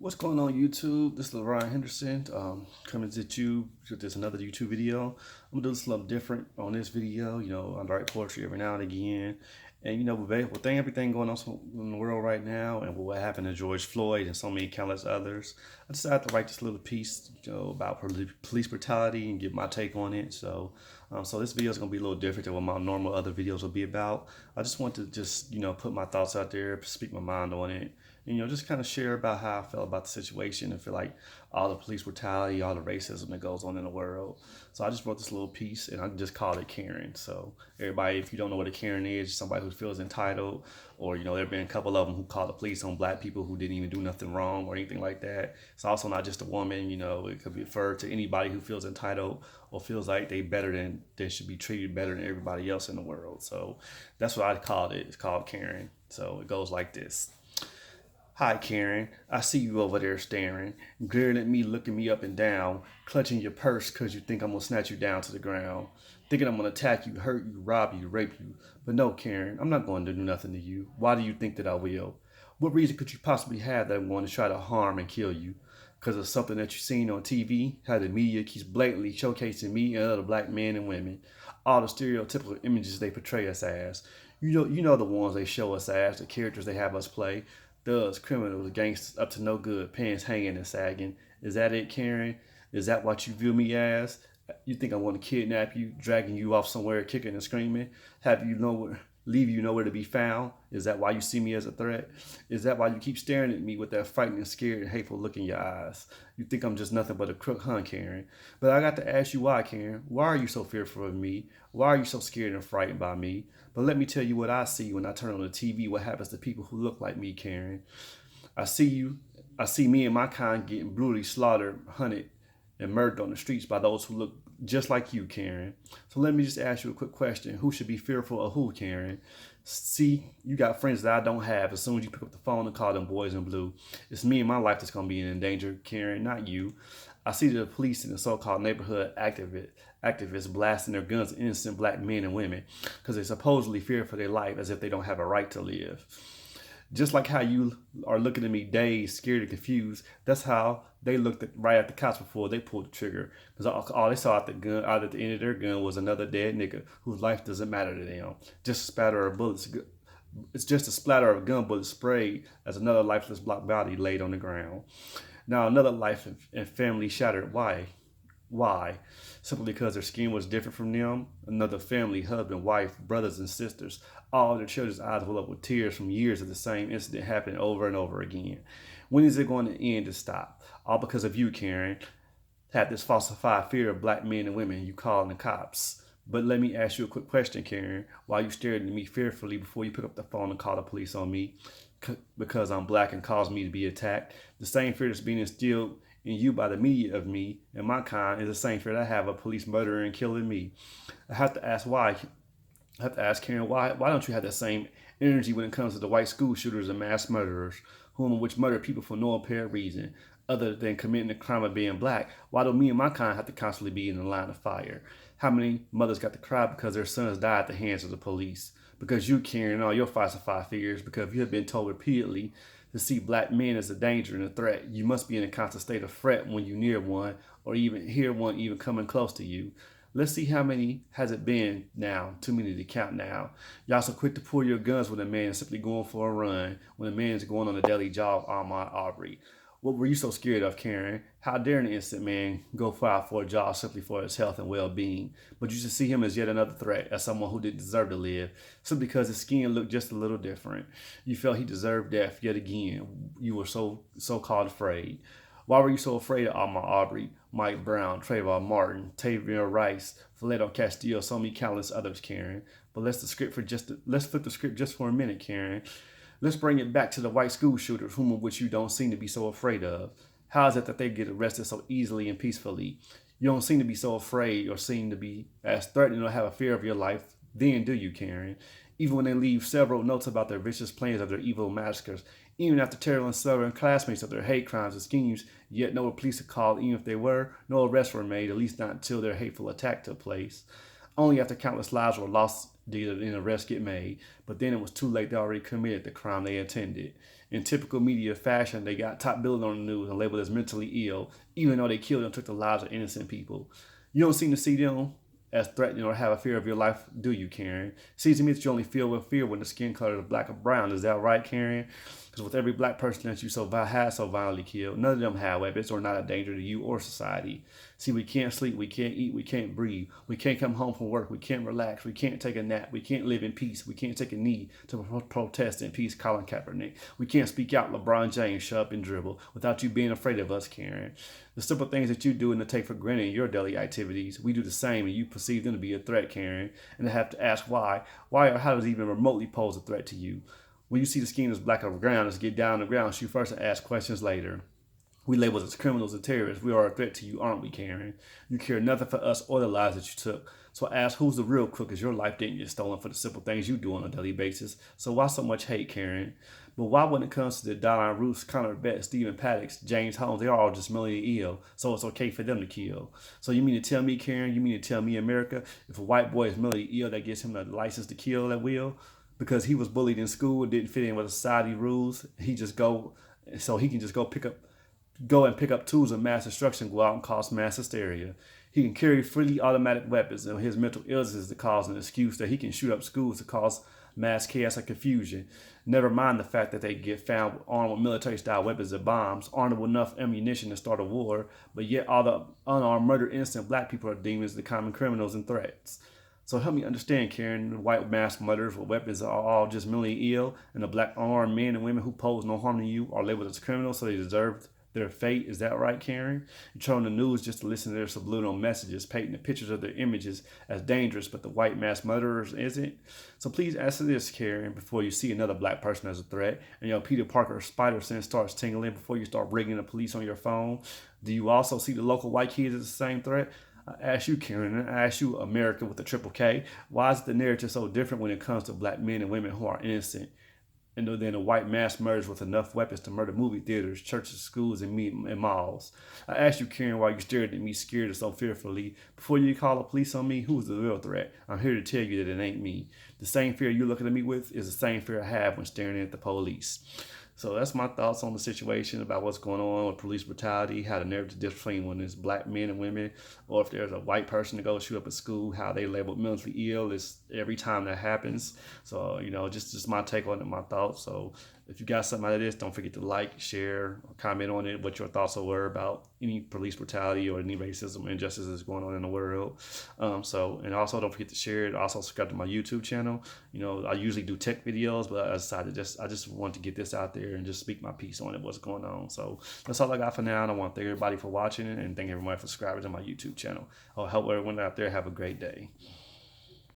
What's going on YouTube? This is Ryan Henderson coming to you with this another YouTube video. I'm gonna do this a little different on this video. I write poetry every now and again. And with everything going on in the world right now and what happened to George Floyd and so many countless others, I decided to write this little piece, about police brutality and give my take on it. So this video is gonna be a little different than what my normal other videos will be about. I just want to put my thoughts out there, speak my mind on it, and just kind of share about how I felt about the situation and feel like all the police brutality, all the racism that goes on in the world. So I just wrote this little piece and I just called it Karen. So everybody, if you don't know what a Karen is, somebody who feels entitled, or there have been a couple of them who called the police on black people who didn't even do nothing wrong or anything like that. It's also not just a woman. It could be referred to anybody who feels entitled or feels like they better than they should be treated better than everybody else in the world. So that's what I called it. It's called Karen. So it goes like this. Hi, Karen. I see you over there staring, glaring at me, looking me up and down, clutching your purse because you think I'm going to snatch you down to the ground, thinking I'm going to attack you, hurt you, rob you, rape you. But no, Karen, I'm not going to do nothing to you. Why do you think that I will? What reason could you possibly have that I'm going to try to harm and kill you? Because of something that you've seen on TV, how the media keeps blatantly showcasing me and other black men and women, all the stereotypical images they portray us as. You know the ones they show us as, the characters they have us play. Thugs, criminals, gangsters, up to no good, pants hanging and sagging. Is that it, Karen? Is that what you view me as? You think I want to kidnap you, dragging you off somewhere, kicking and screaming, leave you nowhere to be found? Is that why you see me as a threat? Is that why you keep staring at me with that frightening, scared, and hateful look in your eyes? You think I'm just nothing but a crook, huh, Karen? But I got to ask you why, Karen. Why are you so fearful of me? Why are you so scared and frightened by me? But let me tell you what I see when I turn on the TV, what happens to people who look like me, Karen. I see you. I see me and my kind getting brutally slaughtered, hunted, and murdered on the streets by those who look just like you, Karen. So let me just ask you a quick question. Who should be fearful of who, Karen? See, you got friends that I don't have. As soon as you pick up the phone and call them boys in blue, it's me and my life that's going to be in danger, Karen, not you. I see the police and the so-called neighborhood activists blasting their guns at innocent black men and women because they supposedly fear for their life as if they don't have a right to live. Just like how you are looking at me dazed, scared, and confused, that's how they looked right at the cops before they pulled the trigger. Because all they saw out at the end of their gun was another dead nigga whose life doesn't matter to them. Just a spatter of bullets. It's just a splatter of gun bullets sprayed as another lifeless black body laid on the ground. Now another life and family shattered. Why? Why? Simply because their skin was different from them. Another family, husband, wife, brothers, and sisters. All their children's eyes well up with tears from years of the same incident happening over and over again. When is it going to end and stop? All because of you, Karen. Have this falsified fear of black men and women you calling the cops. But let me ask you a quick question, Karen. Why you staring at me fearfully before you pick up the phone and call the police on me? Because I'm black and cause me to be attacked. The same fear that's being instilled in you by the media of me and my kind is the same fear that I have of police murdering and killing me. I have to ask why. I have to ask Karen, why don't you have that same energy when it comes to the white school shooters and mass murderers, which murder people for no apparent reason other than committing the crime of being black? Why do me and my kind have to constantly be in the line of fire? How many mothers got to cry because their sons died at the hands of the police? Because you, Karen, all your falsified fears, because you have been told repeatedly to see black men as a danger and a threat. You must be in a constant state of fret when you near one or even hear one even coming close to you. Let's see how many has it been now. Too many to count now. Y'all so quick to pull your guns when a man is simply going for a run, when a man is going on a daily jog on my Aubrey. What were you so scared of, Karen? How dare an innocent man go out for a jog simply for his health and well-being? But you should see him as yet another threat, as someone who didn't deserve to live, simply because his skin looked just a little different. You felt he deserved death yet again. You were so-called afraid. Why were you so afraid of Ahmaud Aubrey, Mike Brown, Trayvon Martin, Tavion Rice, Philando Castillo, so many countless others, Karen? But let's flip the script just for a minute, Karen. Let's bring it back to the white school shooters, whom of which you don't seem to be so afraid of. How is it that they get arrested so easily and peacefully? You don't seem to be so afraid or seem to be as threatened or have a fear of your life. Then do you, Karen? Even when they leave several notes about their vicious plans of their evil massacres, even after telling several classmates of their hate crimes and schemes, yet no police are called, even if they were, no arrests were made, at least not until their hateful attack took place. Only after countless lives were lost did an arrest get made, but then it was too late. They already committed the crime they intended. In typical media fashion, they got top billing on the news and labeled as mentally ill, even though they killed and took the lives of innocent people. You don't seem to see them as threatening or have a fear of your life, do you, Karen? Seems to me that you only feel with fear when the skin color is black or brown. Is that right, Karen? Because with every black person that you have so violently killed, none of them have weapons or not a danger to you or society. See, we can't sleep, we can't eat, we can't breathe, we can't come home from work, we can't relax, we can't take a nap, we can't live in peace, we can't take a knee to protest in peace, Colin Kaepernick. We can't speak out, LeBron James, shut up and dribble, without you being afraid of us, Karen. The simple things that you do and to take for granted in your daily activities, we do the same and you perceive them to be a threat, Karen, and I have to ask why. Why or how does it even remotely pose a threat to you? When you see the skin is black on the ground, let's get down on the ground, shoot first and ask questions later. We labeled as criminals and terrorists. We are a threat to you, aren't we, Karen? You care nothing for us or the lives that you took. So I ask, who's the real crook? Because your life didn't get stolen for the simple things you do on a daily basis. So why so much hate, Karen? But why, when it comes to the Dion Roos, Connor Betts, Stephen Paddocks, James Holmes, they're all just mentally ill, so it's okay for them to kill. So you mean to tell me, Karen, you mean to tell me, America, if a white boy is mentally ill, that gives him the license to kill at will? Because he was bullied in school and didn't fit in with society rules, he just go, so he can just go and pick up tools of mass destruction, go out and cause mass hysteria. He can carry freely automatic weapons, and his mental illness is to cause an excuse that he can shoot up schools to cause mass chaos and confusion. Never mind the fact that they get found armed with military-style weapons and bombs, armed with enough ammunition to start a war, but yet all the unarmed, murdered, innocent black people are deemed as the common criminals and threats. So help me understand, Karen, the white mass murderers with weapons are all just mentally ill, and the black unarmed men and women who pose no harm to you are labeled as criminals, so they deserve their fate. Is that right, Karen? You turn on the news just to listen to their subliminal messages, painting the pictures of their images as dangerous, but the white mass murderers isn't. So please answer this, Karen, before you see another black person as a threat, and your Peter Parker spider sense starts tingling before you start ringing the police on your phone. Do you also see the local white kids as the same threat? I ask you, Karen, and I ask you, America with a triple K, why is the narrative so different when it comes to black men and women who are innocent? And then the white mass murders with enough weapons to murder movie theaters, churches, schools, and malls. I asked you, Karen, why you stared at me scared so fearfully. Before you call the police on me, who's the real threat? I'm here to tell you that it ain't me. The same fear you're looking at me with is the same fear I have when staring at the police. So that's my thoughts on the situation about what's going on with police brutality, how the narrative differs between when it's black men and women, or if there's a white person to go shoot up a school, how they labeled mentally ill is every time that happens. So, just my take on it, my thoughts. So if you got something out of this, don't forget to like, share, or comment on it, what your thoughts were about any police brutality or any racism or injustices going on in the world. And also don't forget to share it. Also subscribe to my YouTube channel. I usually do tech videos, but I decided I just want to get this out there and just speak my piece on it, what's going on. So that's all I got for now. And I want to thank everybody for watching, and thank everybody for subscribing to my YouTube channel. I hope everyone out there have a great day.